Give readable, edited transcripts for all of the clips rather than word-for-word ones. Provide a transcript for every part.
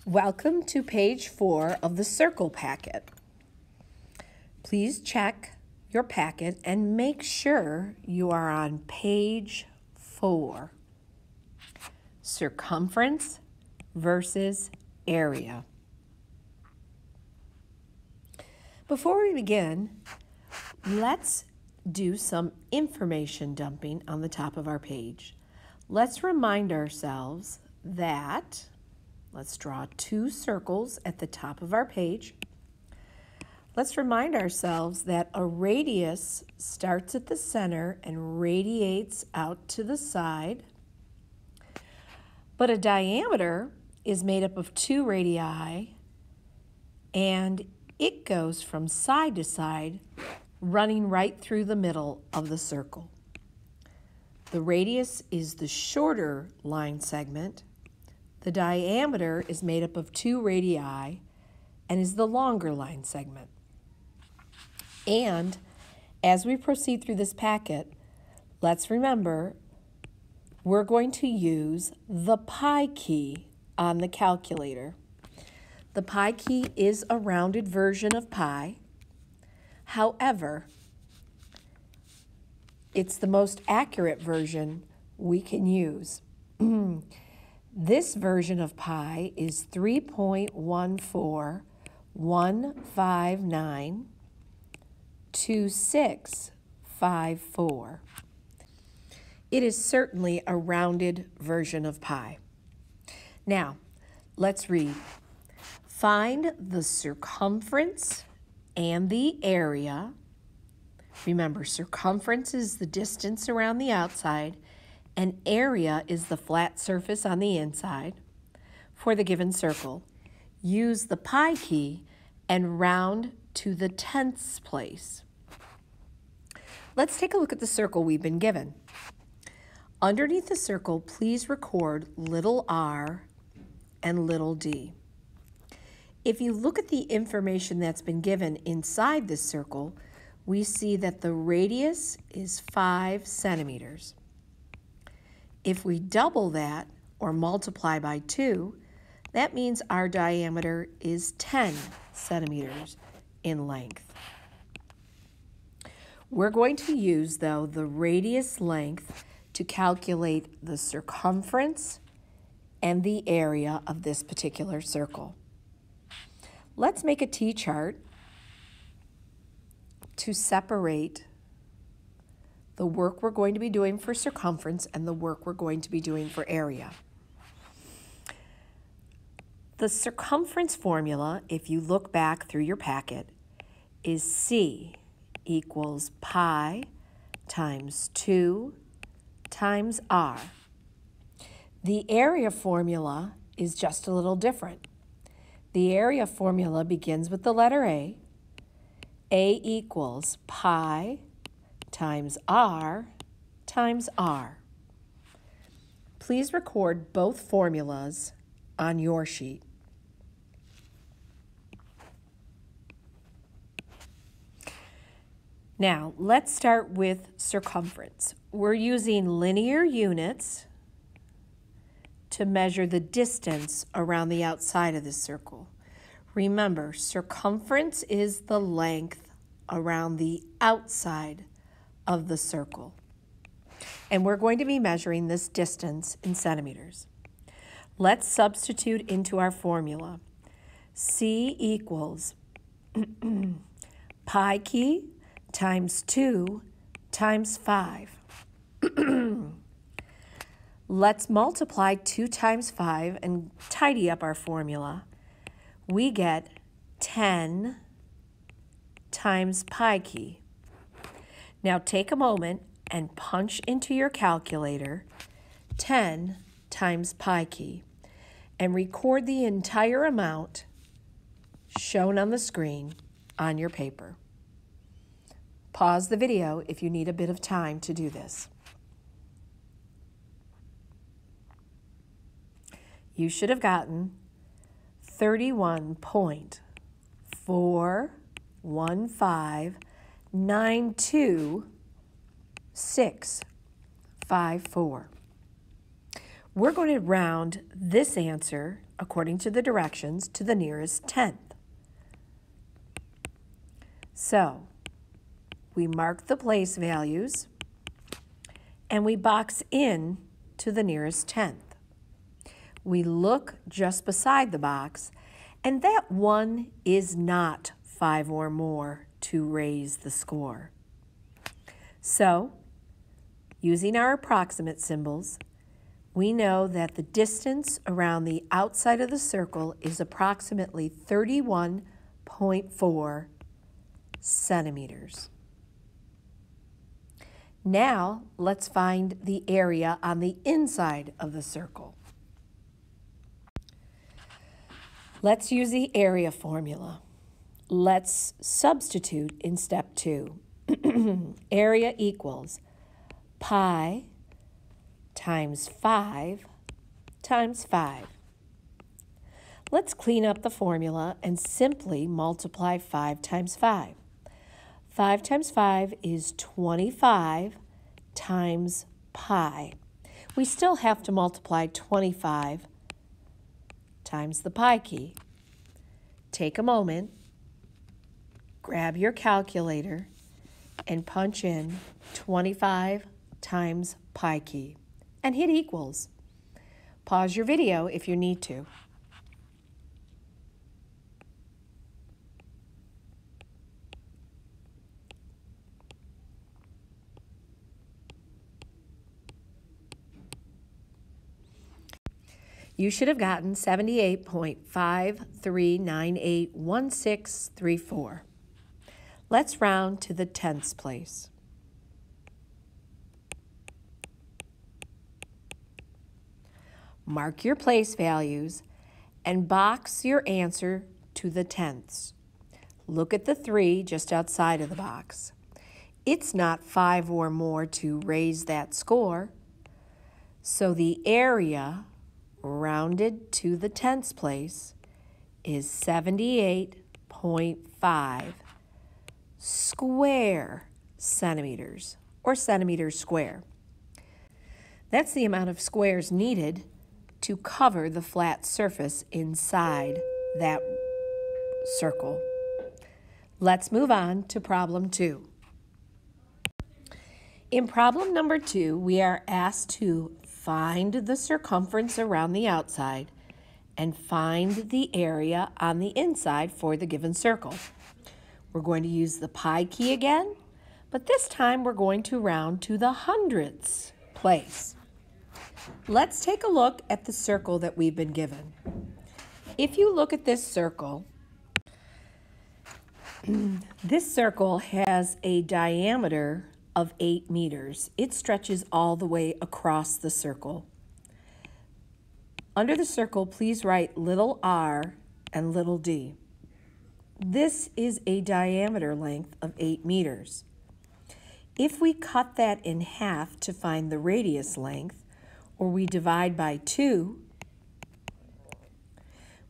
Welcome to page 4 of the circle packet. Please check your packet and make sure you are on page 4. Circumference versus area. Before we begin, let's do some information dumping on the top of our page. Let's remind ourselves that let's draw 2 circles at the top of our page. Let's remind ourselves that a radius starts at the center and radiates out to the side. But a diameter is made up of 2 radii, and it goes from side to side, running right through the middle of the circle. The radius is the shorter line segment. The diameter is made up of 2 radii and is the longer line segment. And as we proceed through this packet, let's remember we're going to use the pi key on the calculator. The pi key is a rounded version of pi. However, it's the most accurate version we can use. This version of pi is 3.141592654. It is certainly a rounded version of pi. Now, let's read. Find the circumference and the area. Remember, circumference is the distance around the outside, and area is the flat surface on the inside for the given circle. Use the pi key and round to the tenths place. Let's take a look at the circle we've been given. Underneath the circle, please record little r and little d. If you look at the information that's been given inside this circle, we see that the radius is 5 centimeters. If we double that or multiply by 2, that means our diameter is 10 centimeters in length. We're going to use, though, the radius length to calculate the circumference and the area of this particular circle. Let's make a T-chart to separate the work we're going to be doing for circumference and the work we're going to be doing for area. The circumference formula, if you look back through your packet, is C equals pi times 2 times r. The area formula is just a little different. The area formula begins with the letter A. A equals pi times r times r. Please record both formulas on your sheet. Now, let's start with circumference. We're using linear units to measure the distance around the outside of this circle. Remember, circumference is the length around the outside of the circle. And we're going to be measuring this distance in centimeters. Let's substitute into our formula. C equals pi key times 2 times 5. Let's multiply 2 times 5 and tidy up our formula. We get 10 times pi key. Now take a moment and punch into your calculator 10 times pi key and record the entire amount shown on the screen on your paper. Pause the video if you need a bit of time to do this. You should have gotten 31.41592.654. we're going to round this answer, according to the directions, to the nearest tenth. So we mark the place values and we box in to the nearest tenth. We look just beside the box, and that 1 is not 5 or more to raise the score. So, using our approximate symbols, we know that the distance around the outside of the circle is approximately 31.4 centimeters. Now, let's find the area on the inside of the circle. Let's use the area formula. Let's substitute in step 2. Area equals pi times 5 times 5. Let's clean up the formula and simply multiply 5 times 5. 5 times 5 is 25 times pi. We still have to multiply 25 times the pi key. Take a moment, grab your calculator, and punch in 25 times pi key and hit equals. Pause your video if you need to. You should have gotten 78.53981634. Let's round to the tenths place. Mark your place values and box your answer to the tenths. Look at the 3 just outside of the box. It's not 5 or more to raise that score, so the area rounded to the tenths place is 78.5 square centimeters, or centimeters square. That's the amount of squares needed to cover the flat surface inside that circle. Let's move on to problem 2. In problem number 2, we are asked to find the circumference around the outside and find the area on the inside for the given circle. We're going to use the pi key again, but this time we're going to round to the hundredths place. Let's take a look at the circle that we've been given. If you look at this circle has a diameter of 8 meters. It stretches all the way across the circle. Under the circle, please write little r and little d. This is a diameter length of 8 meters. If we cut that in half to find the radius length, or we divide by 2,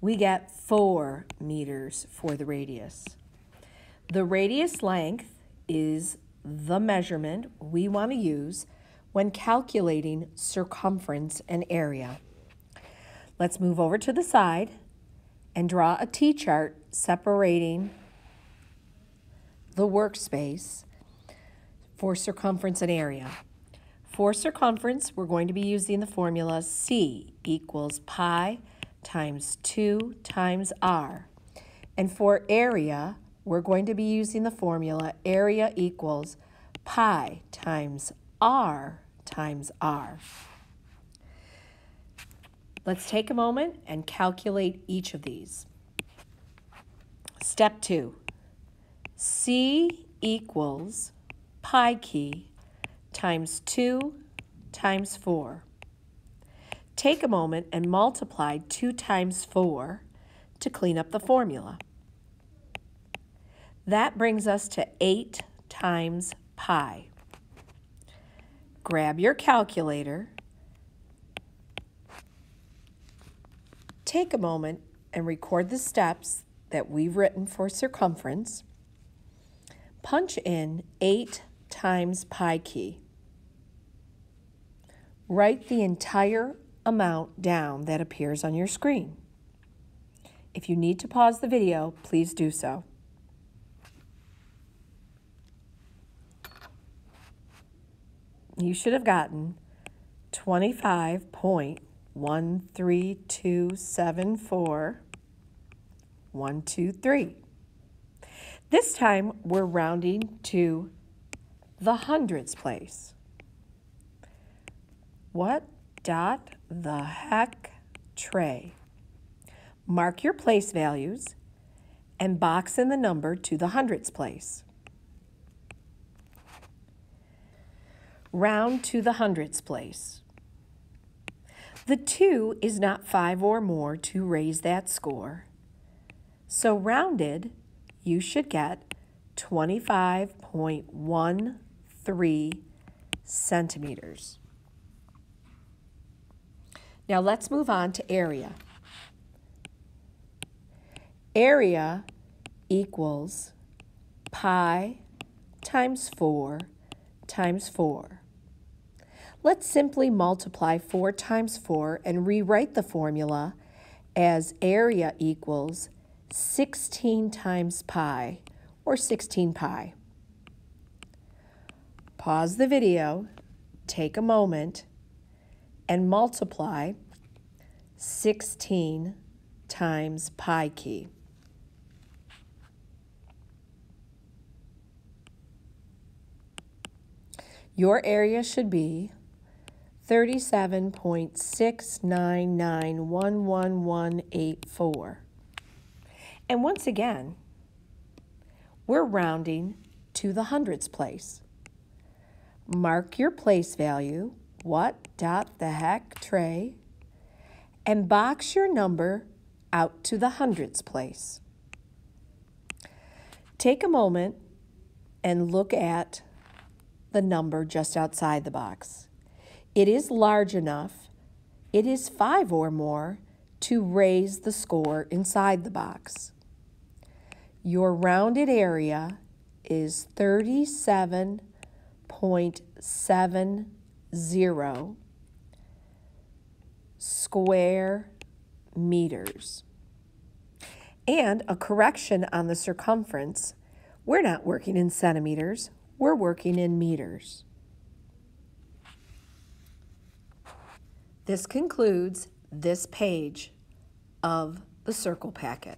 we get 4 meters for the radius. The radius length is the measurement we want to use when calculating circumference and area. Let's move over to the side and draw a T-chart separating the workspace for circumference and area. For circumference, we're going to be using the formula C equals pi times 2 times r. And for area, we're going to be using the formula area equals pi times r times r. Let's take a moment and calculate each of these. Step 2. C equals pi key times 2 times 4. Take a moment and multiply 2 times 4 to clean up the formula. That brings us to 8 times pi. Grab your calculator, take a moment and record the steps that we've written for circumference. Punch in 8 times pi key. Write the entire amount down that appears on your screen. If you need to pause the video, please do so. You should have gotten 25.13274.123. This time we're rounding to the hundreds place. What dot the heck tray? Mark your place values and box in the number to the hundreds place. Round to the hundreds place. The 2 is not 5 or more to raise that score. So rounded, you should get 25.13 centimeters. Now let's move on to area. Area equals pi times 4 times 4. Let's simply multiply 4 times 4 and rewrite the formula as area equals 16 times pi, or 16 pi. Pause the video, take a moment, and multiply 16 times pi key. Your area should be 37.6991184. And once again, we're rounding to the hundreds place. Mark your place value, what dot the heck tray, and box your number out to the hundreds place. Take a moment and look at the number just outside the box. It is large enough, it is 5 or more, to raise the score inside the box. Your rounded area is 37.70 square meters. And a correction on the circumference, we're not working in centimeters, we're working in meters. This concludes this page of the Circle Packet.